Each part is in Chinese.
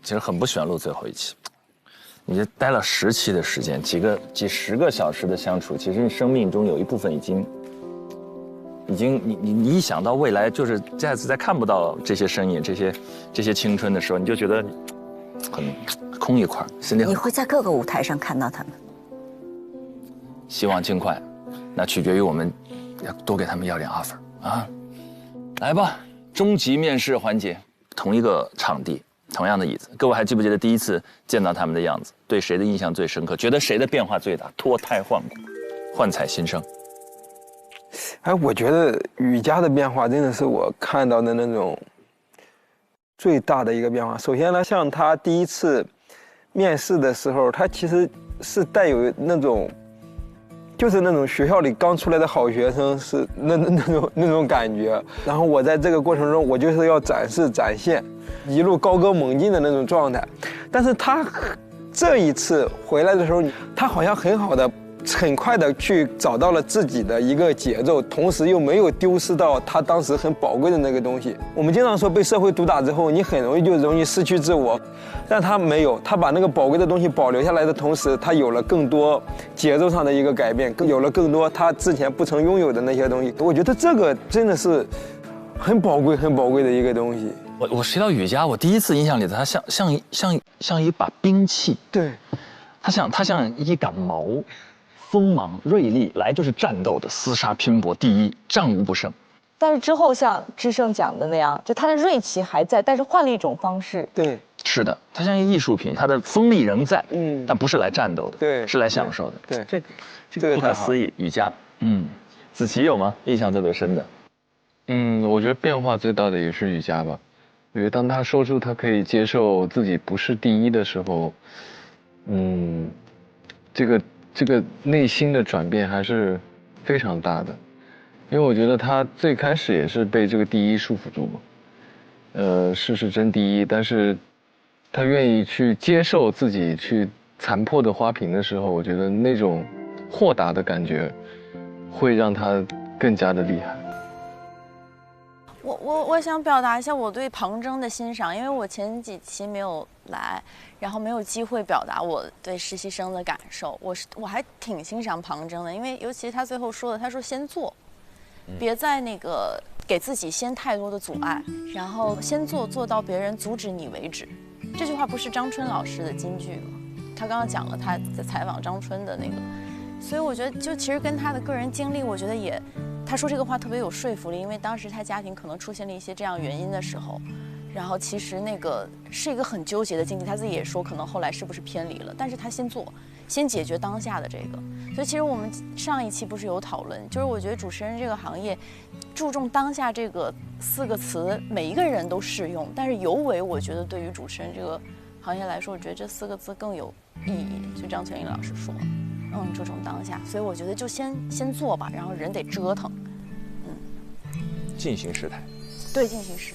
其实很不喜欢录最后一期。你这待了10期的时间，几十个小时的相处，其实你生命中有一部分已经，你一想到未来就是下次再看不到这些身影、这些青春的时候，你就觉得很空一块，心里很。你会在各个舞台上看到他们。希望尽快，那取决于我们要多给他们要点 offer 啊。来吧，终极面试环节，同一个场地。同样的椅子，各位还记不记得第一次见到他们的样子？对谁的印象最深刻？觉得谁的变化最大？脱胎换骨，焕彩新生。哎，我觉得雨佳的变化真的是我看到的那种最大的一个变化。首先呢，像他第一次面试的时候，他其实是带有那种，就是那种学校里刚出来的好学生是那种感觉。然后我在这个过程中，我就是要展现。一路高歌猛进的那种状态，但是他这一次回来的时候，他好像很快的去找到了自己的一个节奏，同时又没有丢失到他当时很宝贵的那个东西。我们经常说被社会毒打之后，你很容易失去自我，但他没有，他把那个宝贵的东西保留下来的同时，他有了更多节奏上的一个改变，有了更多他之前不曾拥有的那些东西。我觉得这个真的是很宝贵的一个东西。我提到雨佳，我第一次印象里他像一把兵器，对，他像一杆矛，锋芒锐利，来就是战斗的，厮杀拼搏，第一，战无不胜。但是之后像智胜讲的那样，就他的锐气还在，但是换了一种方式。对，是的，他像一艺术品，他的锋利仍在，但不是来战斗的，对，是来享受的。对，这个不可思议，雨佳，子琪有吗？印象特别深的？我觉得变化最大的也是雨佳吧。因为当他说出他可以接受自己不是第一的时候，这个内心的转变还是非常大的。因为我觉得他最开始也是被这个第一束缚住嘛，事真第一，但是他愿意去接受自己去残破的花瓶的时候，我觉得那种豁达的感觉会让他更加的厉害。我想表达一下我对庞征的欣赏，因为我前几期没有来，然后没有机会表达我对实习生的感受。我还挺欣赏庞征的，因为尤其他最后说的，他说先做，别再那个给自己先太多的阻碍，然后先做到别人阻止你为止。这句话不是张春老师的金句吗？他刚刚讲了他在采访张春的那个，所以我觉得就其实跟他的个人经历，我觉得也。他说这个话特别有说服力，因为当时他家庭可能出现了一些这样原因的时候，然后其实那个是一个很纠结的境地，他自己也说可能后来是不是偏离了，但是他先解决当下的这个。所以其实我们上一期不是有讨论，就是我觉得主持人这个行业注重当下这个4个词，每一个人都适用，但是尤为我觉得对于主持人这个行业来说，我觉得这4个字更有意义。就张泉灵老师说。注重当下，所以我觉得就先做吧，然后人得折腾，进行时态，对，进行时。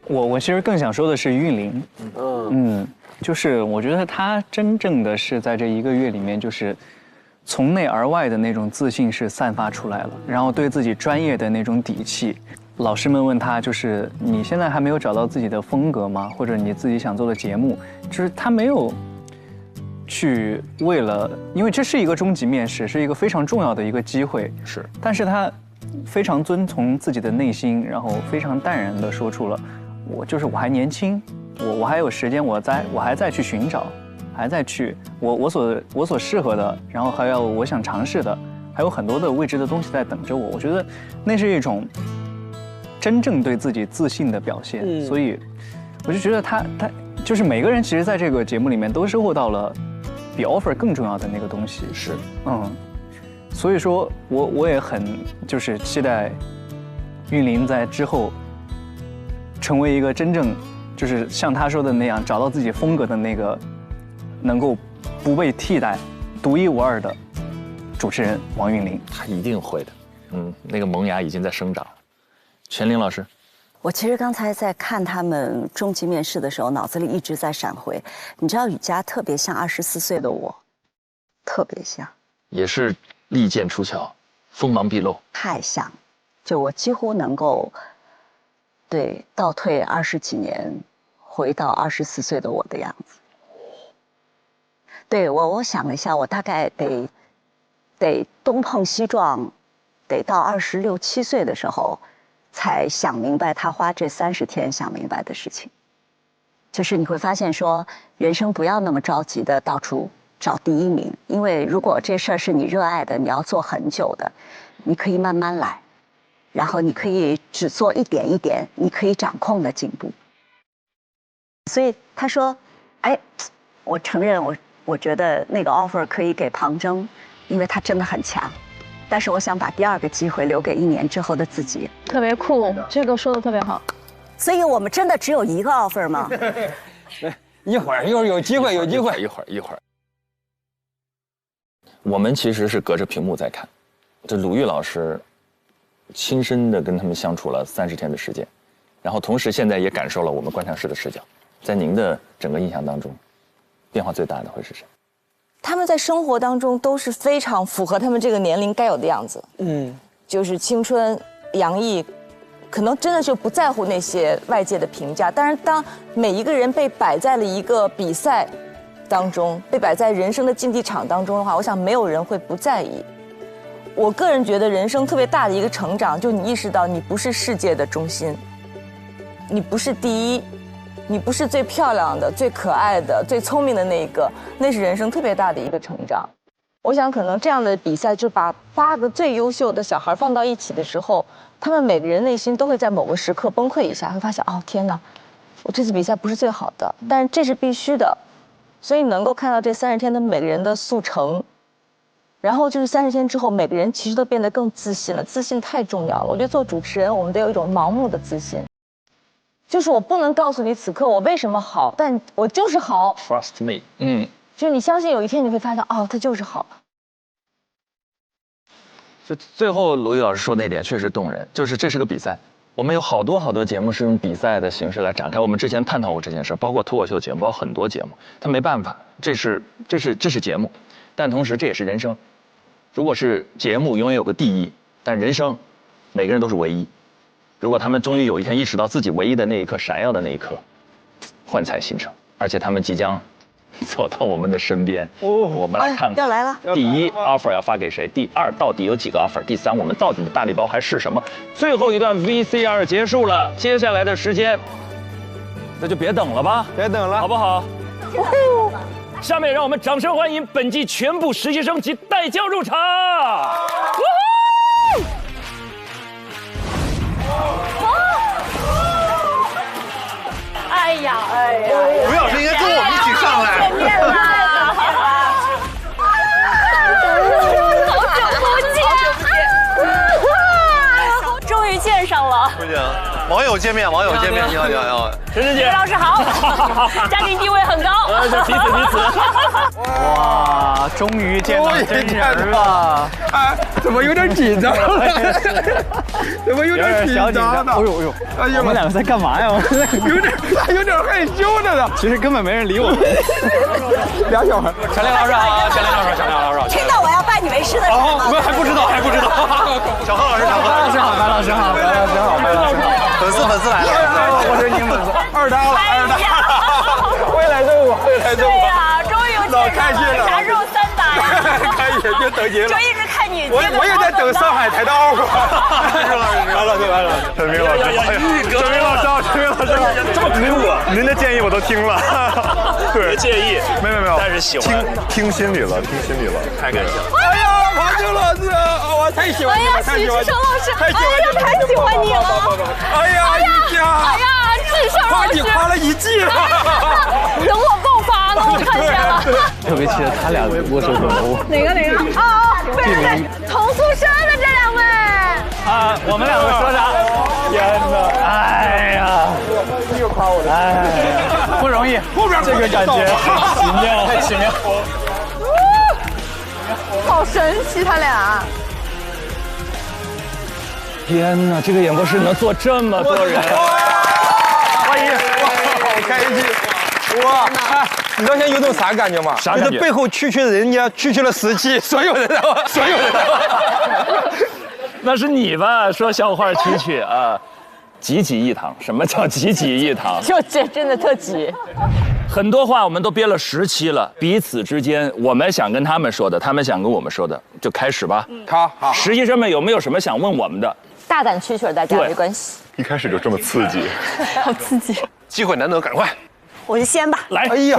我其实更想说的是韵玲，就是我觉得她真正的是在这1个月里面，就是从内而外的那种自信是散发出来了，然后对自己专业的那种底气。老师们问她，就是你现在还没有找到自己的风格吗？或者你自己想做的节目，就是她没有。去为了，因为这是一个终极面试，是一个非常重要的一个机会，是。但是他非常遵从自己的内心，然后非常淡然地说出了，我还年轻，我还有时间，我还在去寻找，还在去我所适合的，然后还有我想尝试的，还有很多的未知的东西在等着我。我觉得那是一种真正对自己自信的表现，所以我就觉得他就是每个人其实在这个节目里面都收获到了。比 offer 更重要的那个东西是，所以说我也很就是期待韵玲在之后成为一个真正就是像她说的那样找到自己风格的那个能够不被替代、独一无二的主持人王韵玲。她一定会的，那个萌芽已经在生长了。全玲老师。我其实刚才在看他们终极面试的时候，脑子里一直在闪回。你知道雨佳特别像24岁的我，特别像，也是利剑出鞘，锋芒毕露，太像。就我几乎能够，对倒退20几年，回到24岁的我的样子。对我想了一下，我大概得东碰西撞，得到26、7岁的时候，才想明白他花这30天想明白的事情。就是你会发现说，人生不要那么着急的到处找第1名，因为如果这事儿是你热爱的，你要做很久的，你可以慢慢来，然后你可以只做一点一点你可以掌控的进步。所以他说，哎，我承认我觉得那个 offer 可以给庞征，因为他真的很强，但是我想把第2个机会留给1年之后的自己。特别酷，这个说的特别好。所以我们真的只有1个 offer 吗？一会儿有机会，有机会，一会儿。我们其实是隔着屏幕在看，这鲁豫老师亲身的跟他们相处了30天的时间，然后同时现在也感受了我们观察室的视角。在您的整个印象当中，变化最大的会是谁？他们在生活当中都是非常符合他们这个年龄该有的样子，就是青春洋溢，可能真的就不在乎那些外界的评价。但是当每一个人被摆在了一个比赛当中，被摆在人生的竞技场当中的话，我想没有人会不在意。我个人觉得人生特别大的一个成长，就你意识到你不是世界的中心，你不是第一，你不是最漂亮的、最可爱的、最聪明的那一个，那是人生特别大的一个成长。我想可能这样的比赛，就把8个最优秀的小孩放到一起的时候，他们每个人内心都会在某个时刻崩溃一下，会发现哦天哪，我这次比赛不是最好的，但是这是必须的。所以能够看到这30天的每个人的速成，然后就是30天之后，每个人其实都变得更自信了。自信太重要了，我觉得做主持人，我们得有一种盲目的自信，就是我不能告诉你此刻我为什么好，但我就是好。Trust me。就是你相信有一天你会发现，哦，它就是好。就最后鲁豫老师说那点确实动人，就是这是个比赛。我们有好多节目是用比赛的形式来展开。我们之前探讨过这件事，包括脱口秀节目，包括很多节目，他没办法，这是节目，但同时这也是人生。如果是节目永远有个第一，但人生每个人都是唯一。如果他们终于有一天意识到自己唯一的那一刻闪耀的那一刻，幻彩新生，而且他们即将走到我们的身边。我们来看看，要来了。第1 offer 要发给谁？第2到底有几个 offer？第3我们到底的大礼包还是什么？最后一段 VCR 结束了，接下来的时间，那就别等了吧，别等了，好不好？下面让我们掌声欢迎本季全部实习生及带教入场。哎呀，吴老师应该跟我们一起上来。见面啦！好久不见，终于见上了。不行，网友见面，你好。陈晨姐，吴老师好，家庭地位很高。彼此。哇，终于见到真人了！哎，怎么有点紧张？怎么有点紧张呢？哎呦，我们两个在干嘛呀？有点害羞的呢。其实根本没人理我们。俩小孩，小亮老师好，小亮老师。听到我要拜你为师的时候，我们还不知道。小何老师好，白老师好。粉丝来了，我是你粉丝，二搭了，会来这我。对呀，终于有见老开心了，啥时候3打呀？可以，就等您了。就一直看你。我也在等上海台的奥克。完了，陈明老师，这么给我，您的建议我都听了。对，介意，没有，但是喜欢，听心里了，太感谢了。哎呀，庞青老师，我太喜欢你了，许志成老师，太喜欢你了。哎呀，一家，志胜老师，你夸了一季了。等我爆发了，我看见了。特别期待他俩握手短路。哪个？对，同宿舍的这2位。我们两个说啥？天哪！哎呀，又夸我了，不容易，后边这个感觉太奇妙。好神奇，他俩。天哪，这个演播室能坐这么多人，欢迎，好开心。哇，你知道现在有种啥感觉吗？啥感觉？就是背后区的人家区了17，所有人。那是你吧？说笑话蛐蛐啊。济济一堂。什么叫济济一堂？就这真的特急。很多话我们都憋了10期了，彼此之间我们想跟他们说的，他们想跟我们说的，就开始吧。好，实习生们有没有什么想问我们的？大胆蛐蛐，大家没关系。一开始就这么刺激，好刺激！机会难得，赶快。我就先吧。来，哎呀，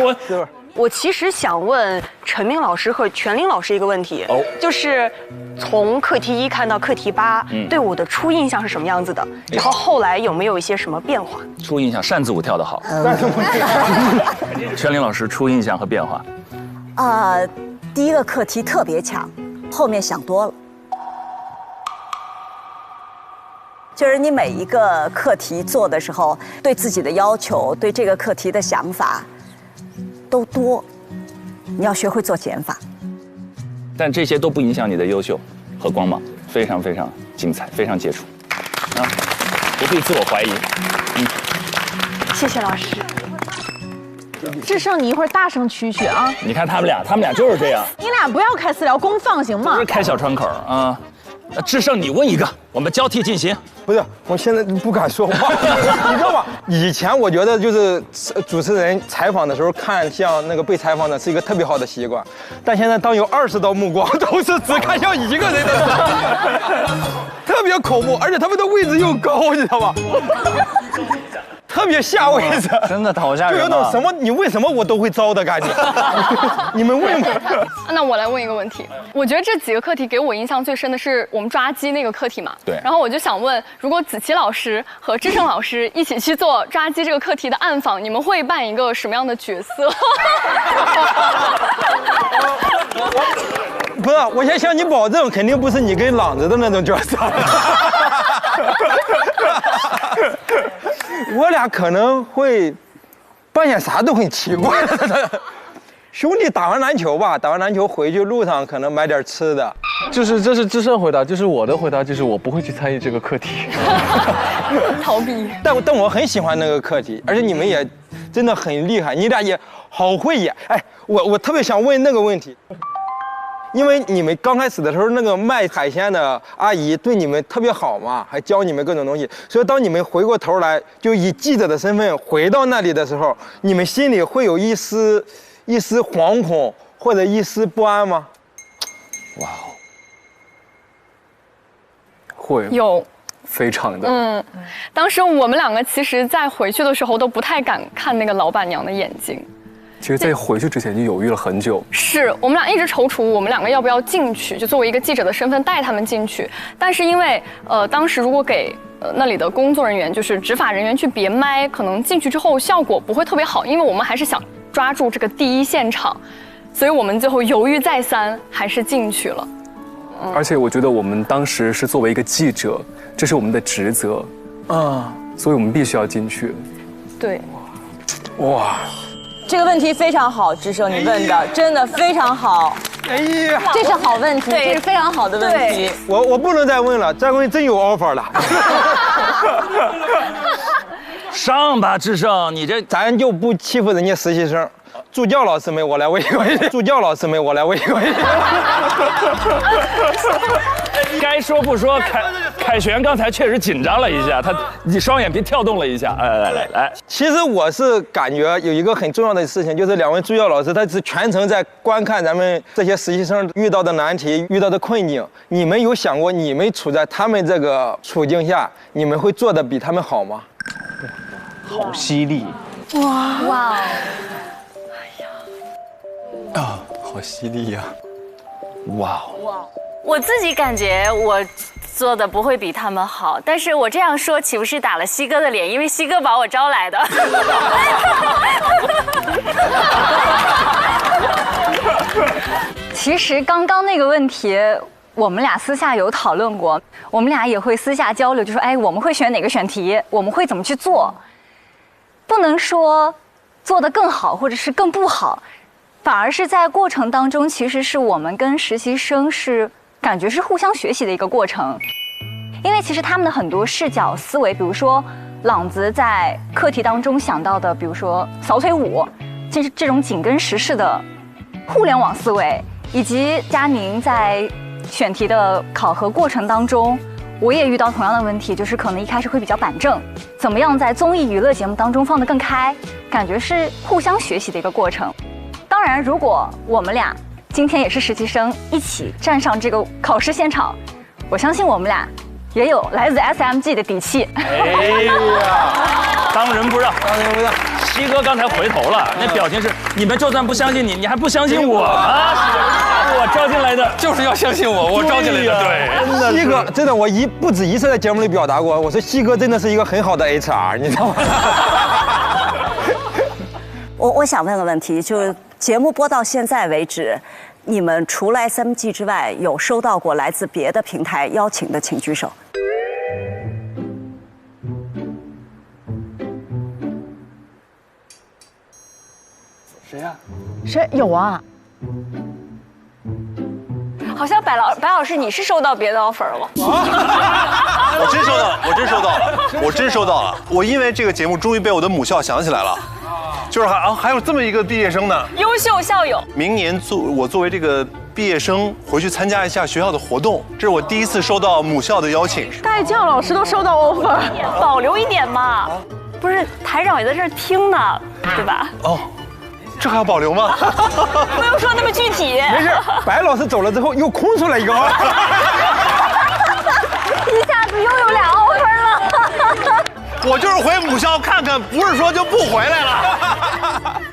我其实想问陈明老师和全林老师一个问题，就是从课题1看到课题8，对我的初印象是什么样子的？然后后来有没有一些什么变化？初印象，扇子舞跳得好。全林老师初印象和变化。第一个课题特别强，后面想多了。就是你每一个课题做的时候，对自己的要求，对这个课题的想法都多，你要学会做减法。但这些都不影响你的优秀和光芒，非常非常精彩，非常杰出，啊，不必自我怀疑。谢谢老师。智胜，你一会儿大声蛐蛐啊！你看他们俩就是这样。你俩不要开私聊，公放行吗？不是开小窗口啊。那智胜，你问一个，我们交替进行。不是，我现在不敢说话，你知道吗？以前我觉得就是主持人采访的时候看向那个被采访的是一个特别好的习惯，但现在当有20道目光都是只看向一个人的时候，特别恐怖，而且他们的位置又高，你知道吗？特别下位置，真的好吓就人、啊。有种什么你为什么我都会招的感觉。你们问吗？那我来问一个问题，我觉得这几个课题给我印象最深的是我们抓鸡那个课题嘛。对。然后我就想问，如果子琪老师和智胜老师一起去做抓鸡这个课题的暗访，你们会扮一个什么样的角色？不是，我先向你保证，肯定不是你跟朗子的那种角色。我俩可能会扮演啥都很奇怪的。兄弟打完篮球吧，打完篮球回去路上可能买点吃的。这是智胜回答，就是我的回答，就是我不会去参与这个课题。逃避。但我很喜欢那个课题，而且你们也真的很厉害，你俩也好会演。哎，我特别想问那个问题。因为你们刚开始的时候，那个卖海鲜的阿姨对你们特别好嘛，还教你们各种东西，所以当你们回过头来，就以记者的身份回到那里的时候，你们心里会有一丝惶恐或者一丝不安吗？哇哦，会有，非常的。当时我们两个其实在回去的时候都不太敢看那个老板娘的眼睛。其实，在回去之前就犹豫了很久。是我们俩一直踌躇，我们两个要不要进去，就作为一个记者的身份带他们进去。但是因为当时如果给那里的工作人员，就是执法人员去别麦，可能进去之后效果不会特别好，因为我们还是想抓住这个第一现场，所以我们最后犹豫再三，还是进去了。而且我觉得我们当时是作为一个记者，这是我们的职责，所以我们必须要进去。对，哇。这个问题非常好，智胜你问的真的非常好。哎呀，这是好问题，这是非常好的问题。我不能再问了，再问真有 offer 了。上吧，智胜，你这咱就不欺负人家实习生。助教老师们，我来问一个问题。助教老师们，我来问一个问题。该说不说，凯旋刚才确实紧张了一下，你双眼皮跳动了一下。来。其实我是感觉有一个很重要的事情，就是2位助教老师，他是全程在观看咱们这些实习生遇到的难题、遇到的困境。你们有想过，你们处在他们这个处境下，你们会做得比他们好吗？好犀利！哇！好犀利呀！哇！我自己感觉我做的不会比他们好，但是我这样说岂不是打了西哥的脸？因为西哥把我招来的。其实刚刚那个问题，我们俩私下有讨论过，我们俩也会私下交流，就说，哎，我们会选哪个选题，我们会怎么去做，不能说做得更好或者是更不好，反而是在过程当中，其实是我们跟实习生是感觉是互相学习的一个过程，因为其实他们的很多视角思维，比如说朗子在课题当中想到的，比如说扫腿舞，就是这种紧跟时事的互联网思维，以及佳宁在选题的考核过程当中，我也遇到同样的问题，就是可能一开始会比较板正，怎么样在综艺娱乐节目当中放得更开，感觉是互相学习的一个过程。当然，如果我们俩今天也是实习生，一起站上这个考试现场，我相信我们俩也有来自 SMG 的底气。哎呀，当仁不让，当仁不让。西哥刚才回头了，那表情是你们就算不相信你，你还不相信我啊？我招进来的就是要相信我，我招进来的。对，西哥真的，我不止一次在节目里表达过，我说西哥真的是一个很好的 HR， 你知道吗？我想问个问题，就是节目播到现在为止，你们除了 SMG 之外，有收到过来自别的平台邀请的，请举手。谁呀？谁有啊？好像白老师，你是收到别的 offer 了？我真收到了，我真收到了。我因为这个节目，终于被我的母校想起来了，就是还有这么一个毕业生呢，优秀校友。明年我作为这个毕业生回去参加一下学校的活动，这是我第一次收到母校的邀请。代教老师都收到 offer， 保留一点嘛。不是台长也在这儿听呢，对吧？哦。这还要保留吗？不用说那么具体。没事，白老师走了之后又空出来一个。一下子又有2 offer 了。我就是回母校看看，不是说就不回来了。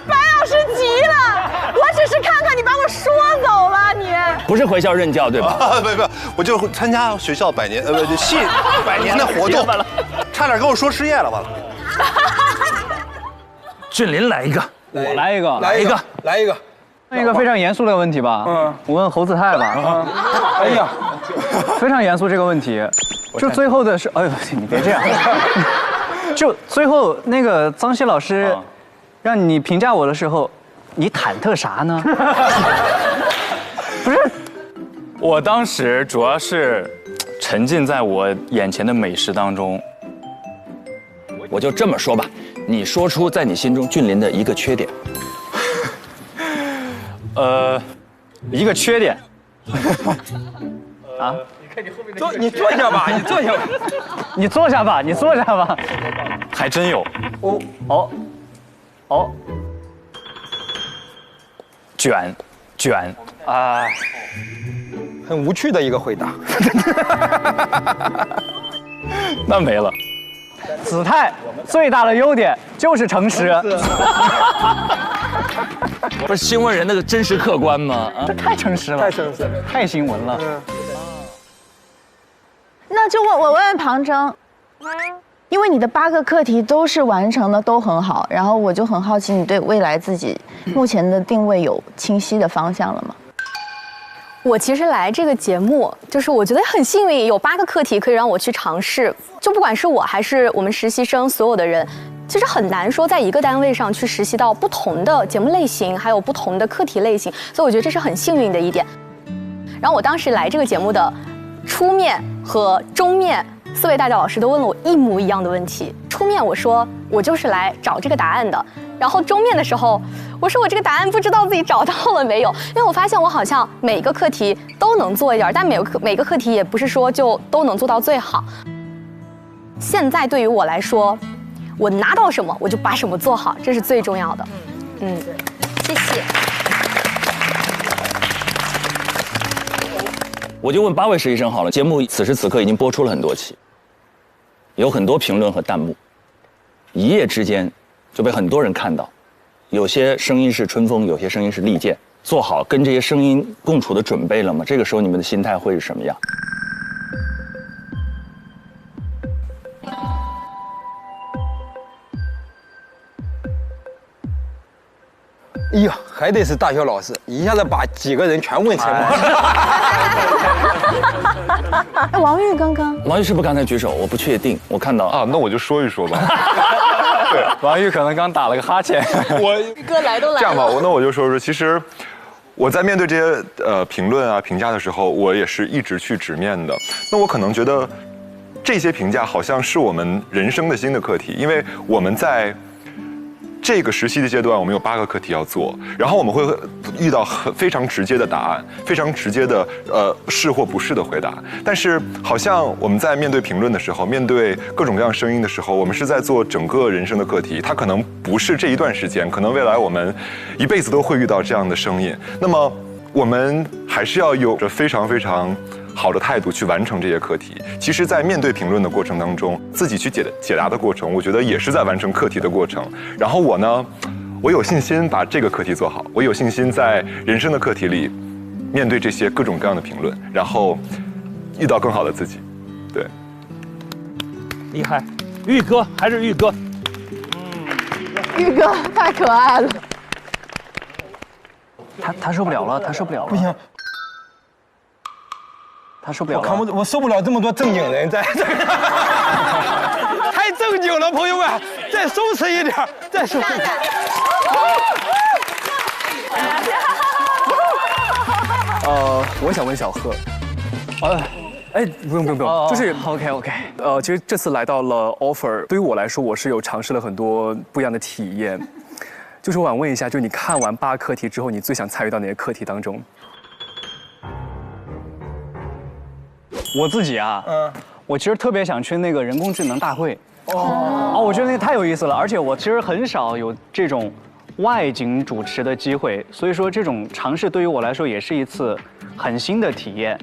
白老师急了，我只是看看你把我说走了，你不是回校任教对吧？不，我就参加学校100年系100年的活动，差点跟我说失业了，完了。俊林来一个。我来一个，来一个，来一个，问一个非常严肃的问题吧。我问侯子泰吧。哎呀，非常严肃这个问题，就最后的是，哎呦，你别这样。就最后那个张希老师，让你评价我的时候，你忐忑啥呢？不是，我当时主要是沉浸在我眼前的美食当中。我就这么说吧。你说出在你心中俊林的一个缺点。一个缺点。啊？你坐下吧，你坐下吧。你坐下吧，你坐下吧。还真有。哦。卷。啊，很无趣的一个回答。那没了。子泰最大的优点就是诚实。不是新闻人那个真实客观吗？这太诚实了，太诚实了，太新闻了。那就我问庞征，因为你的8个课题都是完成的都很好，然后我就很好奇，你对未来自己目前的定位有清晰的方向了吗？我其实来这个节目，就是我觉得很幸运，有8个课题可以让我去尝试。就不管是我还是我们实习生，所有的人，其实很难说在一个单位上去实习到不同的节目类型，还有不同的课题类型。所以我觉得这是很幸运的一点。然后我当时来这个节目的初面和中面，4位大教老师都问了我一模一样的问题。初面我说我就是来找这个答案的，然后中面的时候。我说我这个答案不知道自己找到了没有，因为我发现我好像每个课题都能做一点，但每个课题也不是说就都能做到最好。现在对于我来说，我拿到什么我就把什么做好，这是最重要的。谢谢。我就问8位实习生好了，节目此时此刻已经播出了很多期，有很多评论和弹幕，一夜之间就被很多人看到。有些声音是春风，有些声音是利剑。做好跟这些声音共处的准备了吗？这个时候你们的心态会是什么样？哎呀，还得是大学老师，一下子把几个人全问沉默。哎，王玉刚刚，王玉是不是刚才举手？我不确定，我看到啊，那我就说一说吧。对，王玉可能刚打了个哈欠。我哥来都来了。这样吧，那我就说说，其实我在面对这些评论啊、评价的时候，我也是一直去直面的。那我可能觉得这些评价好像是我们人生的新的课题，因为我们在这个实习的阶段，我们有8个课题要做，然后我们会遇到非常直接的答案，非常直接的是或不是的回答。但是好像我们在面对评论的时候，面对各种各样声音的时候，我们是在做整个人生的课题，它可能不是这一段时间，可能未来我们一辈子都会遇到这样的声音。那么我们还是要有着非常非常好的态度去完成这些课题。其实，在面对评论的过程当中，自己去解答的过程，我觉得也是在完成课题的过程。然后我呢，我有信心把这个课题做好，我有信心在人生的课题里面对这些各种各样的评论，然后遇到更好的自己。对，厉害，玉哥还是玉哥。玉哥太可爱了。他受不了了，他受不了了。不行。他受不了了，我受不了这么多正经人在这个，太正经了，朋友们，再松弛一点，再松弛一点。我想问小贺，不用，就是 OK， 其实这次来到了 offer， 对于我来说，我是有尝试了很多不一样的体验，就是我想问一下，就是你看完8课题之后，你最想参与到哪些课题当中？我自己啊，我其实特别想去那个人工智能大会。我觉得那个太有意思了，而且我其实很少有这种外景主持的机会，所以说这种尝试对于我来说也是一次很新的体验。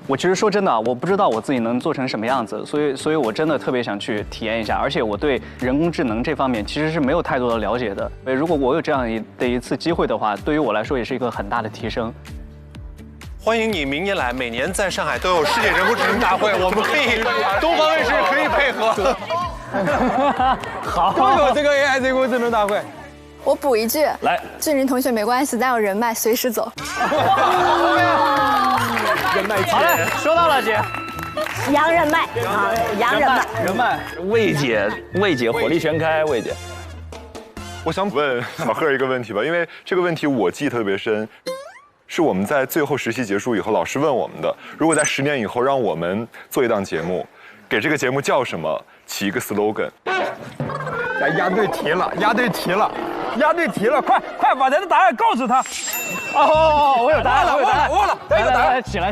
我其实说真的，我不知道我自己能做成什么样子，所以我真的特别想去体验一下，而且我对人工智能这方面其实是没有太多的了解的。如果我有这样的一次机会的话，对于我来说也是一个很大的提升。欢迎你明年来，每年在上海都有世界人工智能大会，我们可以东方卫视可以配合。好，都有这个 AI 人工智能大会。我补一句，来，俊林同学没关系，咱有人脉，随时走。人脉，好嘞，收到了姐。洋人脉啊，洋人脉，人脉。魏姐火力全开，魏姐。我想问小贺一个问题吧，因为这个问题我记得特别深。是我们在最后实习结束以后，老师问我们的。如果在10年以后让我们做一档节目，给这个节目叫什么？起一个 slogan。押对题了，快把咱的答案告诉他。我有答案了，忘了，来，起来，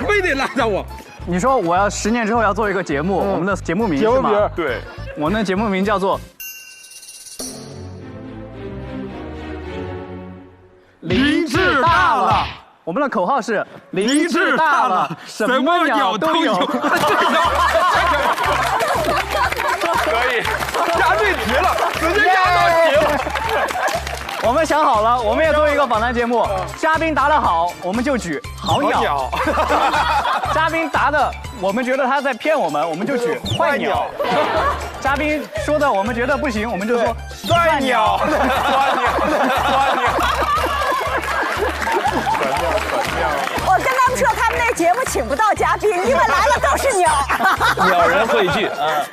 非得拉着我。你说我要10年之后要做一个节目，我们的节目名是吗？对，我们的节目名叫做。林志大了，我们的口号是林志大了，什么鸟都有。可以，押对题了，直接押到题了。我们想好了，我们也做一个访谈节目，嘉宾答得好，我们就举好鸟；嘉宾答的我们觉得他在骗我们，我们就举坏鸟；嘉宾说的我们觉得不行，我们就说帅鸟。我跟他们说，他们那节目请不到嘉宾，因为来了都是鸟。鸟人汇聚啊。